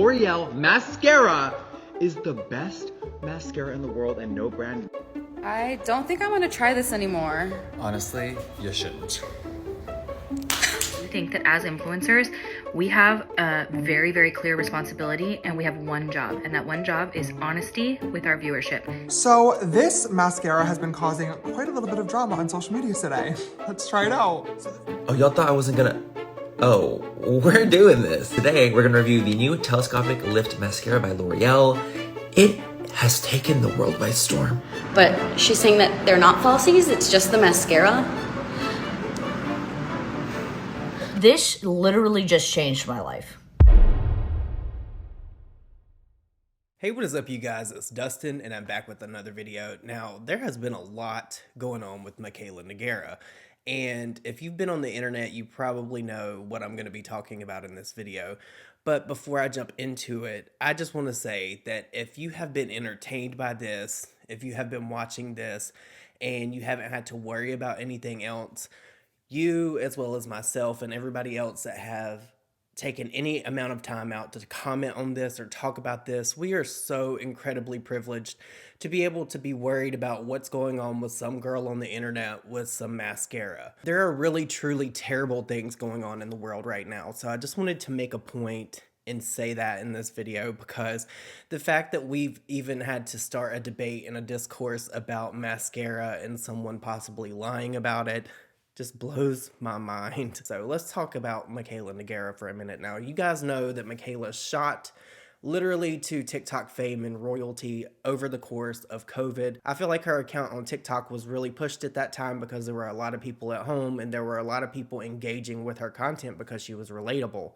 L'Oreal Mascara is the best mascara in the world and no brand. I don't think I want to try this anymore. Honestly, you shouldn't. I think that as influencers, we have a very, very clear responsibility and we have one job, and that one job is honesty with our viewership. So this mascara has been causing quite a little bit of drama on social media today. Let's try it out. Oh, y'all thought I wasn't gonna... Oh, we're doing this. Today, we're gonna review the new Telescopic Lift Mascara by L'Oreal. It has taken the world by storm. But she's saying that they're not falsies, it's just the mascara. This literally just changed my life. Hey, what is up, you guys? It's Dustin, and I'm back with another video. Now, there has been a lot going on with Mikayla Nogueira, and if you've been on the internet, you probably know what I'm going to be talking about in this video. But before I jump into it, I just want to say that if you have been entertained by this, if you have been watching this, and you haven't had to worry about anything else, you, as well as myself and everybody else that have taken any amount of time out to comment on this or talk about this, we are so incredibly privileged to be able to be worried about what's going on with some girl on the internet with some mascara. There are really, truly terrible things going on in the world right now. So I just wanted to make a point and say that in this video, because the fact that we've even had to start a debate and a discourse about mascara and someone possibly lying about it just blows my mind. So let's talk about Mikayla Nogueira for a minute now. You guys know that Mikayla shot literally to TikTok fame and royalty over the course of COVID. I feel like her account on TikTok was really pushed at that time because there were a lot of people at home and there were a lot of people engaging with her content because she was relatable.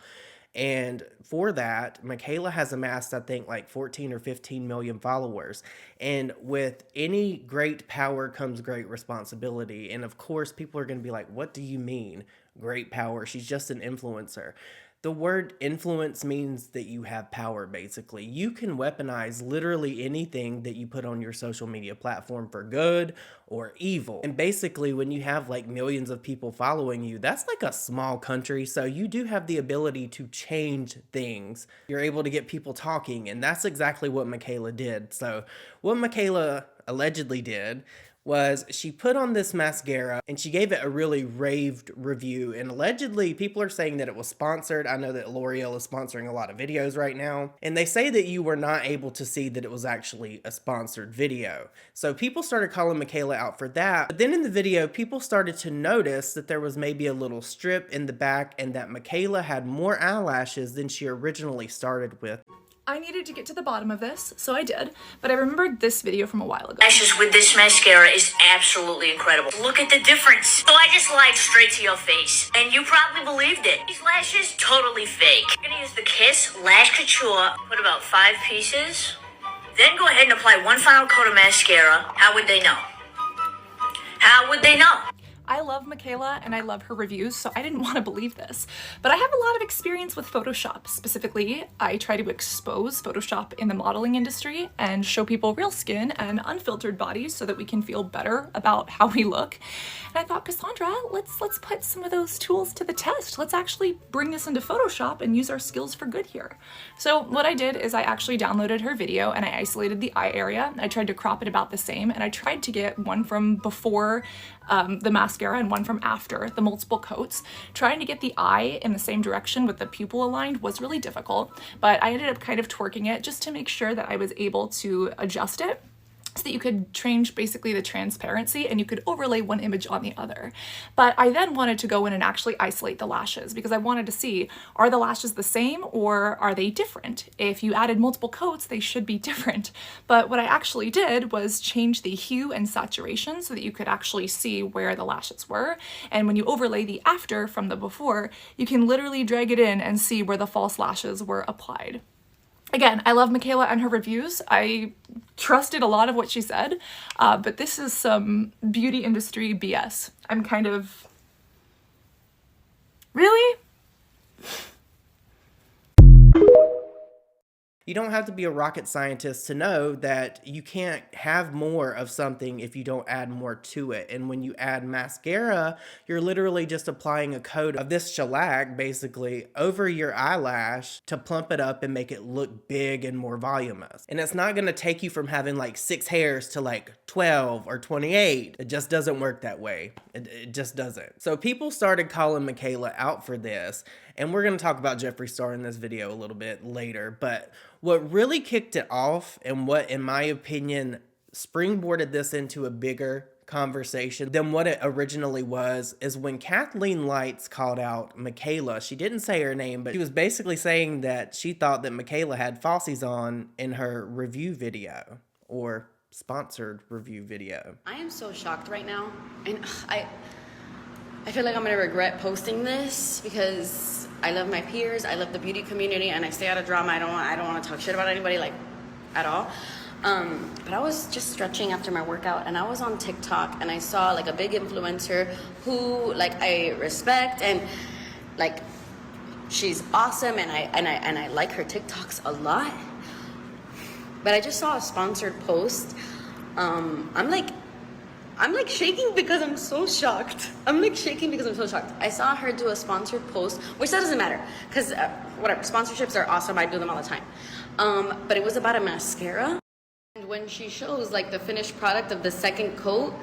And for that, Mikayla has amassed, I think, like 14 or 15 million followers. And with any great power comes great responsibility. And of course, people are going to be like, what do you mean, great power? She's just an influencer. The word influence means that you have power, basically. You can weaponize literally anything that you put on your social media platform for good or evil. And basically, when you have like millions of people following you, that's like a small country. So you do have the ability to change things. You're able to get people talking, and that's exactly what Mikayla did. So what Mikayla allegedly did was she put on this mascara and she gave it a really raved review, and allegedly people are saying that it was sponsored. I know that L'Oreal is sponsoring a lot of videos right now, and they say that you were not able to see that it was actually a sponsored video. So people started calling Mikayla out for that, but then in the video people started to notice that there was maybe a little strip in the back and that Mikayla had more eyelashes than she originally started with. I needed to get to the bottom of this, so I did, but I remembered this video from a while ago. Lashes with this mascara is absolutely incredible. Look at the difference. So I just lied straight to your face, and you probably believed it. These lashes, totally fake. I'm gonna use the Kiss Lash Couture, put about 5 pieces, then go ahead and apply one final coat of mascara. How would they know? How would they know? I love Mikayla and I love her reviews, so I didn't want to believe this. But I have a lot of experience with Photoshop. Specifically, I try to expose Photoshop in the modeling industry and show people real skin and unfiltered bodies so that we can feel better about how we look. And I thought, Cassandra, let's put some of those tools to the test. Let's actually bring this into Photoshop and use our skills for good here. So what I did is I actually downloaded her video and I isolated the eye area. I tried to crop it about the same, and I tried to get one from before the mascara and one from after the multiple coats. Trying to get the eye in the same direction with the pupil aligned was really difficult, but I ended up kind of twerking it just to make sure that I was able to adjust it so that you could change basically the transparency and you could overlay one image on the other. But I then wanted to go in and actually isolate the lashes because I wanted to see, are the lashes the same or are they different? If you added multiple coats, they should be different. But what I actually did was change the hue and saturation so that you could actually see where the lashes were. And when you overlay the after from the before, you can literally drag it in and see where the false lashes were applied. Again, I love Mikayla and her reviews. I trusted a lot of what she said, but this is some beauty industry BS. I'm kind of... Really? You don't have to be a rocket scientist to know that you can't have more of something if you don't add more to it. And when you add mascara, you're literally just applying a coat of this shellac basically over your eyelash to plump it up and make it look big and more voluminous. And it's not going to take you from having like 6 hairs to like 12 or 28. It just doesn't work that way. It just doesn't. So people started calling Mikayla out for this. And we're going to talk about Jeffree Star in this video a little bit later. But what really kicked it off and what, in my opinion, springboarded this into a bigger conversation than what it originally was is when Kathleen Lights called out Mikayla. She didn't say her name, but she was basically saying that she thought that Mikayla had falsies on in her review video or sponsored review video. I am so shocked right now. And I feel like I'm gonna regret posting this because I love my peers, I love the beauty community, and I stay out of drama. I don't want to talk shit about anybody, like, at all. But I was just stretching after my workout, and I was on TikTok, and I saw like a big influencer who like I respect, and like she's awesome, and I like her TikToks a lot. But I just saw a sponsored post. I'm like shaking because I'm so shocked. I saw her do a sponsored post, which that doesn't matter, because whatever, sponsorships are awesome. I do them all the time. But it was about a mascara. And when she shows like the finished product of the second coat,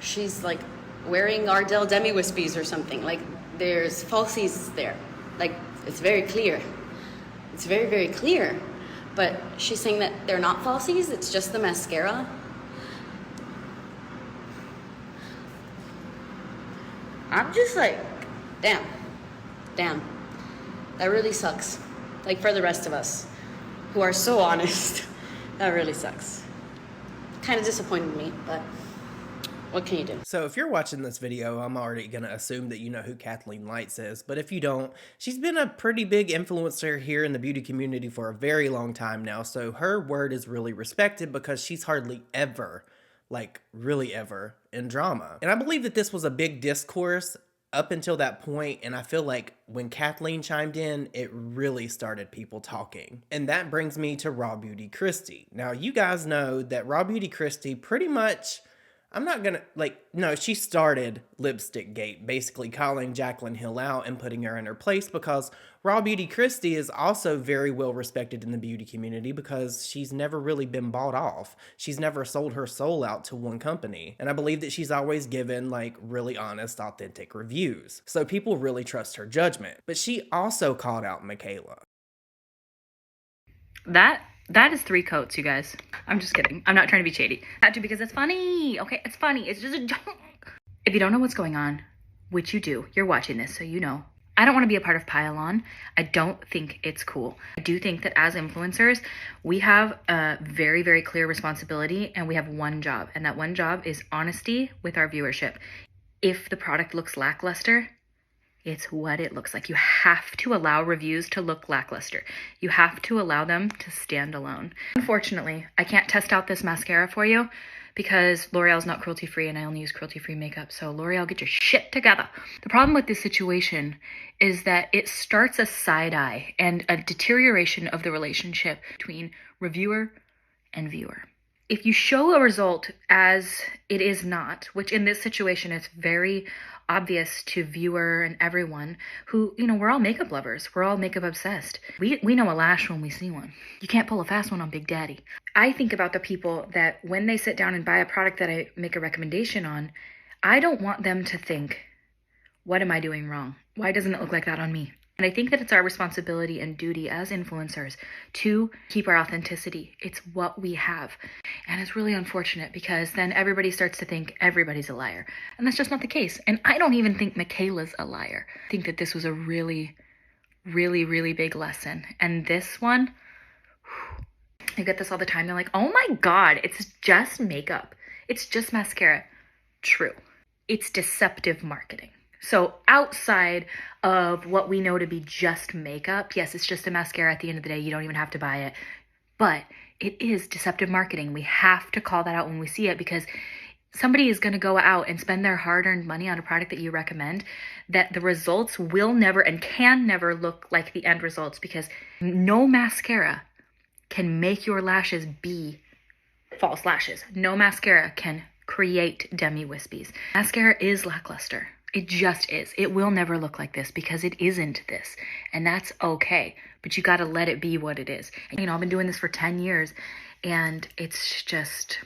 she's like wearing Ardell Demi Wispies or something. Like there's falsies there. Like it's very clear. It's very, very clear. But she's saying that they're not falsies, it's just the mascara. I'm just like, damn. That really sucks. Like for the rest of us who are so honest, that really sucks. Kind of disappointed me, but what can you do? So if you're watching this video, I'm already going to assume that you know who Kathleen Lights is. But if you don't, she's been a pretty big influencer here in the beauty community for a very long time now. So her word is really respected because she's hardly ever, like really ever, in drama. And I believe that this was a big discourse up until that point, and I feel like when Kathleen chimed in, it really started people talking. And that brings me to Raw Beauty Kristi. Now, you guys know that Raw Beauty Kristi pretty much, I'm not gonna, no, she started Lipstick Gate, basically calling Jaclyn Hill out and putting her in her place, because Raw Beauty Kristi is also very well respected in the beauty community because she's never really been bought off. She's never sold her soul out to one company. And I believe that she's always given like really honest, authentic reviews. So people really trust her judgment. But she also called out Mikayla. That is 3 coats, you guys. I'm just kidding. I'm not trying to be shady. Had to because it's funny. Okay, it's funny. It's just a joke. If you don't know what's going on, which you do, you're watching this, so you know. I don't want to be a part of Pile On. I don't think it's cool. I do think that as influencers, we have a very, very clear responsibility, and we have one job. And that one job is honesty with our viewership. If the product looks lackluster, it's what it looks like. You have to allow reviews to look lackluster. You have to allow them to stand alone. Unfortunately, I can't test out this mascara for you because L'Oreal's not cruelty-free and I only use cruelty-free makeup. So L'Oreal, get your shit together. The problem with this situation is that it starts a side eye and a deterioration of the relationship between reviewer and viewer. If you show a result as it is not, which in this situation is very obvious to viewer and everyone who, you know, we're all makeup lovers. We're all makeup obsessed. We know a lash when we see one. You can't pull a fast one on Big Daddy. I think about the people that when they sit down and buy a product that I make a recommendation on, I don't want them to think, what am I doing wrong? Why doesn't it look like that on me? And I think that it's our responsibility and duty as influencers to keep our authenticity. It's what we have. And it's really unfortunate because then everybody starts to think everybody's a liar. And that's just not the case. And I don't even think Mikayla's a liar. I think that this was a really, really, really big lesson. And this one, I get this all the time. They're like, oh my God, it's just makeup. It's just mascara. True. It's deceptive marketing. So outside of what we know to be just makeup, yes, it's just a mascara at the end of the day. You don't even have to buy it. But it is deceptive marketing. We have to call that out when we see it because somebody is going to go out and spend their hard-earned money on a product that you recommend that the results will never and can never look like the end results because no mascara can make your lashes be false lashes. No mascara can create demi-wispies. Mascara is lackluster. It just is. It will never look like this because it isn't this. And that's okay. But you got to let it be what it is. And, you know, I've been doing this for 10 years and it's just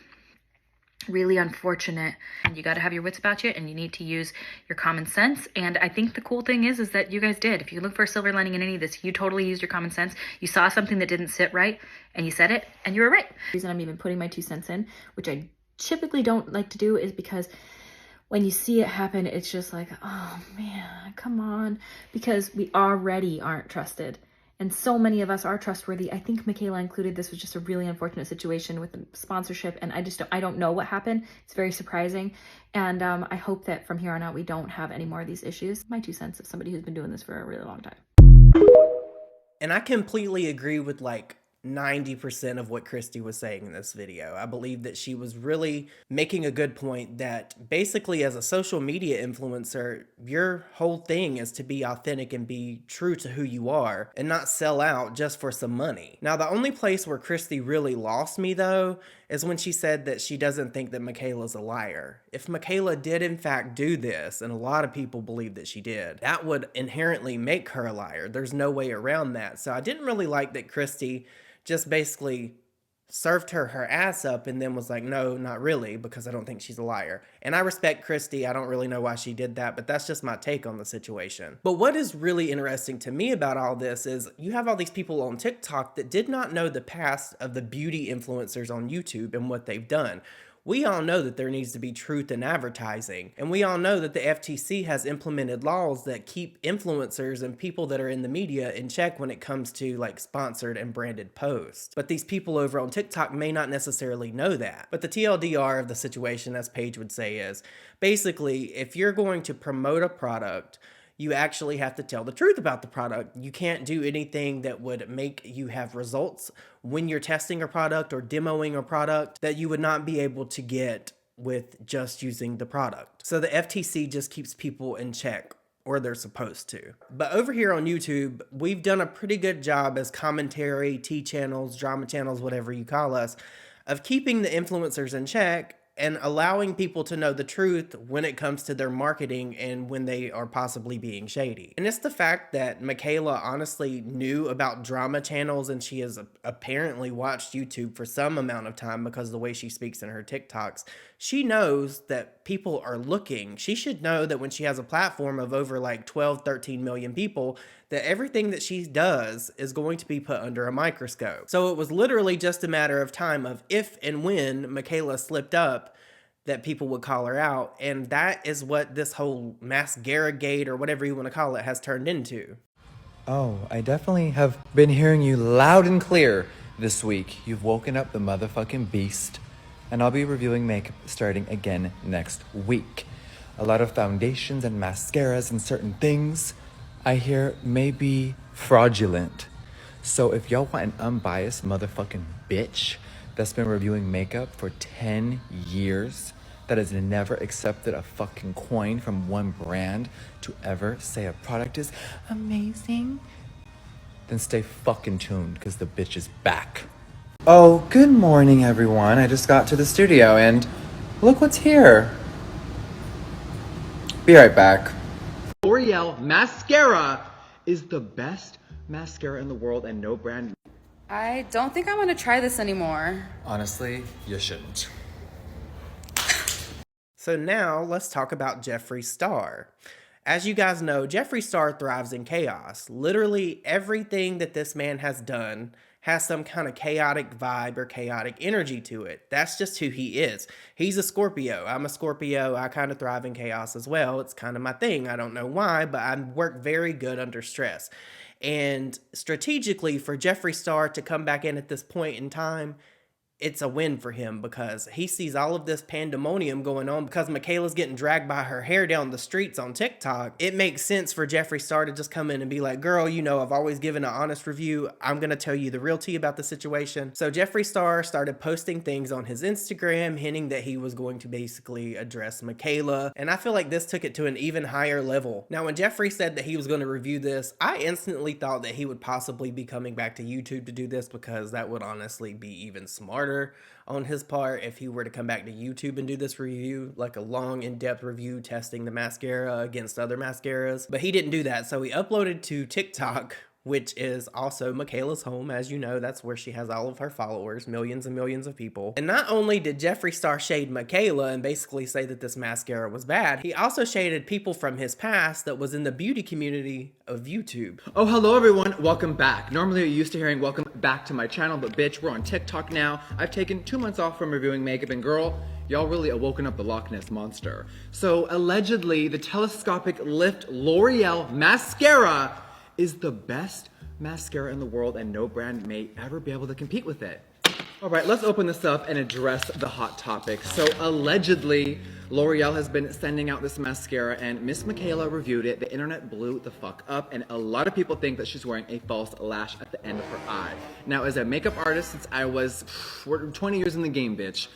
really unfortunate. And you got to have your wits about you and you need to use your common sense. And I think the cool thing is that you guys did. If you look for a silver lining in any of this, you totally used your common sense. You saw something that didn't sit right and you said it and you were right. The reason I'm even putting my 2 cents in, which I typically don't like to do, is because when you see it happen, it's just like, oh man, come on, because we already aren't trusted. And so many of us are trustworthy. I think Mikayla included. This was just a really unfortunate situation with the sponsorship. And I don't know what happened. It's very surprising. And I hope that from here on out, we don't have any more of these issues. My 2 cents as somebody who's been doing this for a really long time. And I completely agree with like 90% of what Christy was saying in this video. I believe that she was really making a good point that basically as a social media influencer, your whole thing is to be authentic and be true to who you are and not sell out just for some money. Now, the only place where Christy really lost me though is when she said that she doesn't think that Mikayla's a liar. If Mikayla did in fact do this, and a lot of people believe that she did, that would inherently make her a liar. There's no way around that. So I didn't really like that Christy just basically served her ass up and then was like, no, not really, because I don't think she's a liar. And I respect Christy. I don't really know why she did that, but that's just my take on the situation. But what is really interesting to me about all this is you have all these people on TikTok that did not know the past of the beauty influencers on YouTube and what they've done. We all know that there needs to be truth in advertising, and we all know that the FTC has implemented laws that keep influencers and people that are in the media in check when it comes to like sponsored and branded posts. But these people over on TikTok may not necessarily know that. But the TLDR of the situation, as Paige would say, is basically if you're going to promote a product, you actually have to tell the truth about the product. You can't do anything that would make you have results when you're testing a product or demoing a product that you would not be able to get with just using the product. So the FTC just keeps people in check, or they're supposed to. But over here on YouTube, we've done a pretty good job as commentary, T channels, drama channels, whatever you call us, of keeping the influencers in check and allowing people to know the truth when it comes to their marketing and when they are possibly being shady. And it's the fact that Mikayla honestly knew about drama channels, and she has apparently watched YouTube for some amount of time because of the way she speaks in her TikToks. She knows that people are looking. She should know that when she has a platform of over like 12, 13 million people, that everything that she does is going to be put under a microscope. So it was literally just a matter of time of if and when Mikayla slipped up that people would call her out. And that is what this whole Mascara gate or whatever you want to call it has turned into. Oh, I definitely have been hearing you loud and clear this week. You've woken up the motherfucking beast. And I'll be reviewing makeup starting again next week. A lot of foundations and mascaras and certain things I hear may be fraudulent. So if y'all want an unbiased motherfucking bitch that's been reviewing makeup for 10 years, that has never accepted a fucking coin from one brand to ever say a product is amazing, then stay fucking tuned because the bitch is back. Oh, good morning, everyone. I just got to the studio and look what's here. Be right back. L'Oreal Mascara is the best mascara in the world, and no brand. I don't think I want to try this anymore. Honestly, you shouldn't. So now let's talk about Jeffree Star. As you guys know, Jeffree Star thrives in chaos. Literally everything that this man has done has some kind of chaotic vibe or chaotic energy to it. That's just who he is. He's a Scorpio. I'm a Scorpio. I kind of thrive in chaos as well. It's kind of my thing. I don't know why, but I work very good under stress. And strategically for Jeffree Star to come back in at this point in time, it's a win for him because he sees all of this pandemonium going on because Mikayla's getting dragged by her hair down the streets on TikTok. It makes sense for Jeffree Star to just come in and be like, girl, you know, I've always given an honest review. I'm going to tell you the real tea about the situation. So Jeffree Star started posting things on his Instagram, hinting that he was going to basically address Mikayla. And I feel like this took it to an even higher level. Now, when Jeffree said that he was going to review this, I instantly thought that he would possibly be coming back to YouTube to do this because that would honestly be even smarter on his part if he were to come back to YouTube and do this review, like a long in-depth review testing the mascara against other mascaras. But he didn't do that, so he uploaded to TikTok, which is also Mikayla's home. As you know, that's where she has all of her followers, millions and millions of people. And not only did Jeffree Star shade Mikayla and basically say that this mascara was bad, he also shaded people from his past that was in the beauty community of YouTube. Oh, hello everyone, welcome back. Normally you're used to hearing welcome back to my channel, but bitch, we're on TikTok now. I've taken 2 months off from reviewing makeup, and girl, y'all really awoken up the Loch Ness Monster. So allegedly, the telescopic lift L'Oreal mascara is the best mascara in the world, and no brand may ever be able to compete with it. All right, let's open this up and address the hot topic. So allegedly, L'Oreal has been sending out this mascara, and Miss Mikayla reviewed it. The internet blew the fuck up, and a lot of people think that she's wearing a false lash at the end of her eye. Now, as a makeup artist, since I was 20 years in the game, bitch,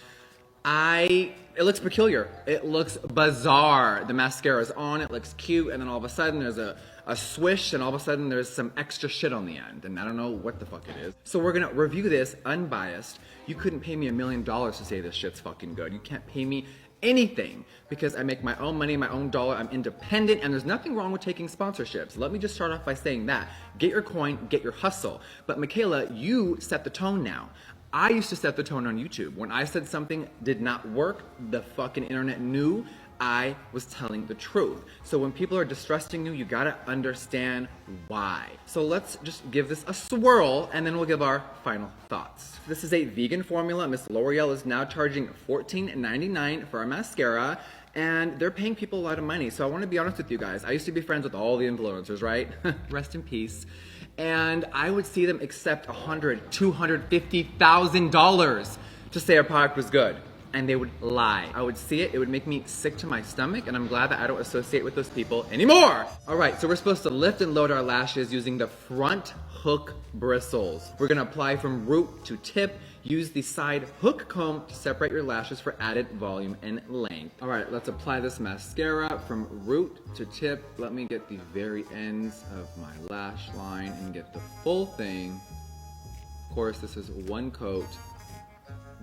it looks peculiar. It looks bizarre. The mascara is on, it looks cute, and then all of a sudden there's a swish, and all of a sudden there's some extra shit on the end, and I don't know what the fuck it is. So we're gonna review this unbiased. You couldn't pay me $1 million to say this shit's fucking good. You can't pay me anything because I make my own money, my own dollar. I'm independent, and there's nothing wrong with taking sponsorships. Let me just start off by saying that. Get your coin, get your hustle. But Mikayla, you set the tone now. I used to set the tone on YouTube. When I said something did not work, the fucking internet knew I was telling the truth. So when people are distrusting you, you gotta understand why. So let's just give this a swirl, and then we'll give our final thoughts. This is a vegan formula. Miss L'Oreal is now charging $14.99 for a mascara, and they're paying people a lot of money. So I wanna be honest with you guys. I used to be friends with all the influencers, right? Rest in peace. And I would see them accept $100,000, $250,000 to say a product was good. And they would lie. I would see it, it would make me sick to my stomach, and I'm glad that I don't associate with those people anymore. All right, so we're supposed to lift and load our lashes using the front hook bristles. We're gonna apply from root to tip. Use the side hook comb to separate your lashes for added volume and length. All right, let's apply this mascara from root to tip. Let me get the very ends of my lash line and get the full thing. Of course, this is one coat.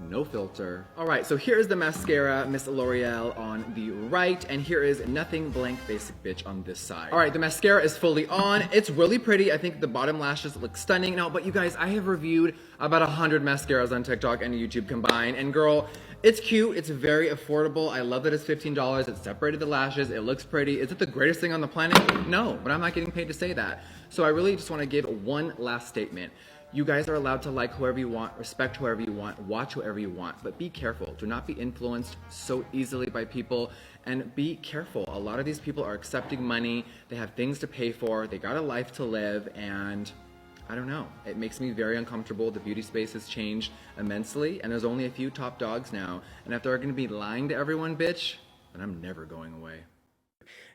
No filter. All right, so here is the mascara, Miss L'Oreal on the right, and here is Nothing Blank Basic Bitch on this side. All right, the mascara is fully on. It's really pretty. I think the bottom lashes look stunning. Now, but you guys, I have reviewed about 100 mascaras on TikTok and YouTube combined, and girl, it's cute, it's very affordable. I love that it's $15. It separated the lashes, it looks pretty. Is it the greatest thing on the planet? No, but I'm not getting paid to say that. So I really just wanna give one last statement. You guys are allowed to like whoever you want, respect whoever you want, watch whoever you want, but be careful. Do not be influenced so easily by people, and be careful. A lot of these people are accepting money, they have things to pay for, they got a life to live, and I don't know. It makes me very uncomfortable. The beauty space has changed immensely, and there's only a few top dogs now, and if they're gonna be lying to everyone, bitch, then I'm never going away.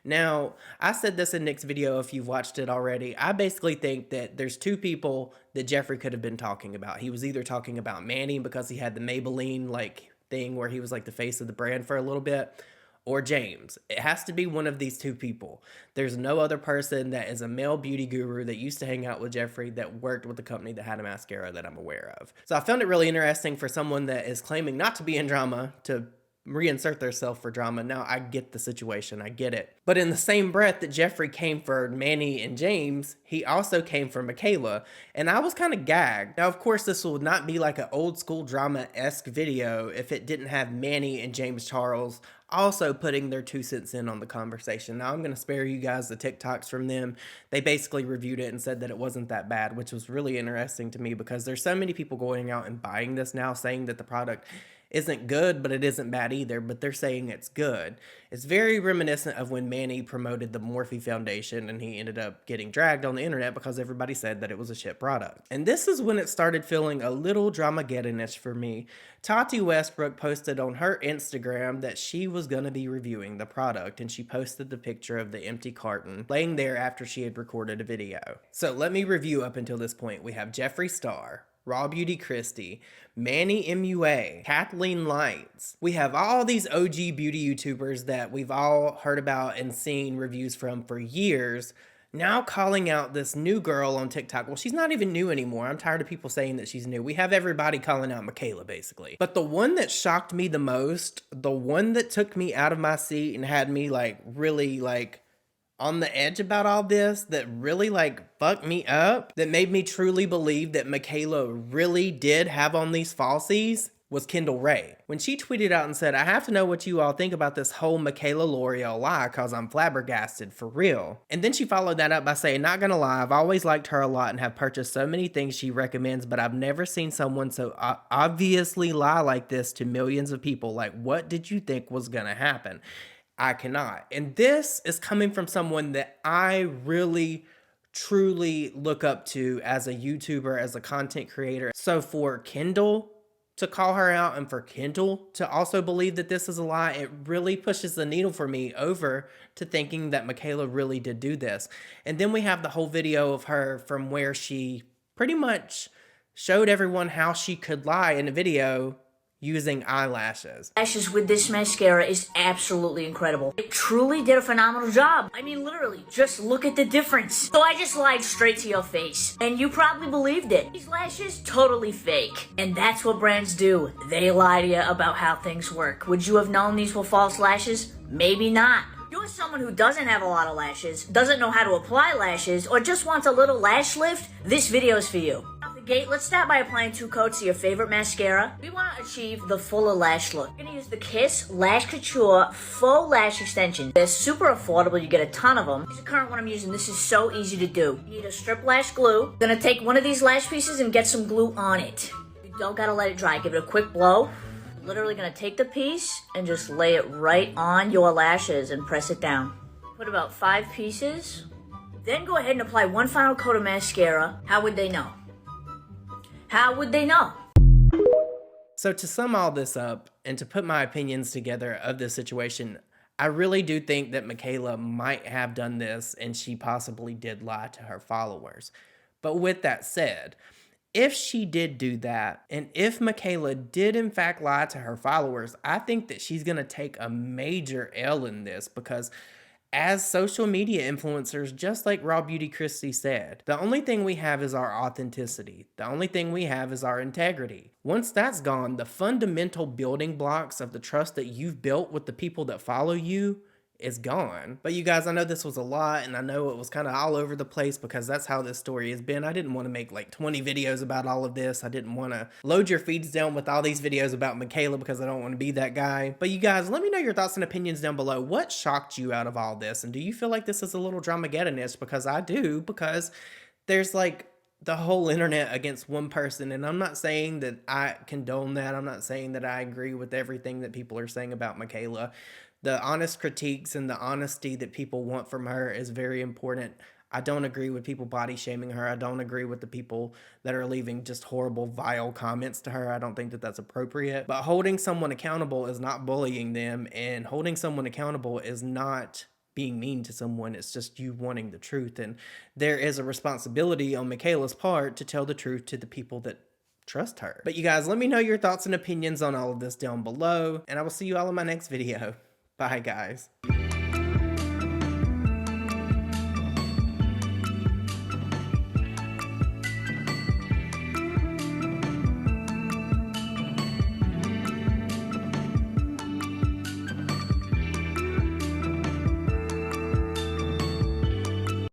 Now, I said this in Nick's video if you've watched it already. I basically think that there's two people that Jeffree could have been talking about. He was either talking about Manny because he had the Maybelline like thing where he was like the face of the brand for a little bit, or James. It has to be one of these two people. There's no other person that is a male beauty guru that used to hang out with Jeffree that worked with a company that had a mascara that I'm aware of. So I found it really interesting for someone that is claiming not to be in drama to reinsert themselves for drama. Now, I get the situation, I get it. But in the same breath that Jeffree came for Manny and James, he also came for Mikayla, and I was kind of gagged. Now, of course, this will not be like an old school drama-esque video if it didn't have Manny and James Charles also putting their 2 cents in on the conversation. Now, I'm going to spare you guys the TikToks from them. They basically reviewed it and said that it wasn't that bad, which was really interesting to me because there's so many people going out and buying this now saying that the product isn't good, but it isn't bad either, but they're saying it's good. It's very reminiscent of when Manny promoted the Morphe Foundation and he ended up getting dragged on the internet because everybody said that it was a shit product. And this is when it started feeling a little dramageddon-ish for me. Tati Westbrook posted on her Instagram that she was going to be reviewing the product, and she posted the picture of the empty carton laying there after she had recorded a video. So let me review up until this point. We have Jeffree Star, Raw Beauty Christy, Manny MUA, Kathleen Lights. We have all these OG beauty YouTubers that we've all heard about and seen reviews from for years, now calling out this new girl on TikTok. Well, she's not even new anymore. I'm tired of people saying that she's new. We have everybody calling out Mikayla, basically. But the one that shocked me the most, the one that took me out of my seat and had me really on the edge about all this, that really fucked me up, that made me truly believe that Mikayla really did have on these falsies, was Kendall Rae. When she tweeted out and said, "I have to know what you all think about this whole Mikayla L'Oreal lie cause I'm flabbergasted for real." And then she followed that up by saying, "Not gonna lie, I've always liked her a lot and have purchased so many things she recommends, but I've never seen someone so obviously lie like this to millions of people. Like, what did you think was gonna happen? I cannot." And this is coming from someone that I really truly look up to as a YouTuber, as a content creator. So for Kendall to call her out and for Kendall to also believe that this is a lie, it really pushes the needle for me over to thinking that Mikayla really did do this. And then we have the whole video of her from where she pretty much showed everyone how she could lie in a video using eyelashes. Lashes with this mascara is absolutely incredible. It truly did a phenomenal job. I mean, literally, just look at the difference. So I just lied straight to your face, and you probably believed it. These lashes, totally fake. And that's what brands do. They lie to you about how things work. Would you have known these were false lashes? Maybe not. You're someone who doesn't have a lot of lashes, doesn't know how to apply lashes, or just wants a little lash lift, this video's for you. Gate, let's start by applying 2 coats of your favorite mascara. We want to achieve the fuller lash look. We're going to use the Kiss Lash Couture Faux Lash Extension. They're super affordable, you get a ton of them. This is the current one I'm using. This is so easy to do. You need a strip lash glue. You're going to take one of these lash pieces and get some glue on it. You don't got to let it dry. Give it a quick blow. You're literally going to take the piece and just lay it right on your lashes and press it down. Put about 5 pieces. Then go ahead and apply 1 final coat of mascara. How would they know? How would they know? So to sum all this up and to put my opinions together of this situation, I really do think that Mikayla might have done this and she possibly did lie to her followers. But with that said, if she did do that, and if Mikayla did in fact lie to her followers, I think that she's going to take a major L in this, because as social media influencers, just like Raw Beauty Christy said, the only thing we have is our authenticity. The only thing we have is our integrity. Once that's gone, the fundamental building blocks of the trust that you've built with the people that follow you is gone. But you guys, I know this was a lot, and I know it was kind of all over the place because that's how this story has been. I didn't want to make 20 videos about all of this. I didn't want to load your feeds down with all these videos about Mikayla because I don't want to be that guy. But you guys, let me know your thoughts and opinions down below. What shocked you out of all this? And do you feel like this is a little dramageddon-ish? Because I do, because there's the whole internet against one person, and I'm not saying that I condone that. I'm not saying that I agree with everything that people are saying about Mikayla. The honest critiques and the honesty that people want from her is very important. I don't agree with people body shaming her. I don't agree with the people that are leaving just horrible, vile comments to her. I don't think that that's appropriate. But holding someone accountable is not bullying them, and holding someone accountable is not being mean to someone. It's just you wanting the truth. And there is a responsibility on Mikayla's part to tell the truth to the people that trust her. But you guys, let me know your thoughts and opinions on all of this down below, and I will see you all in my next video. Bye, guys.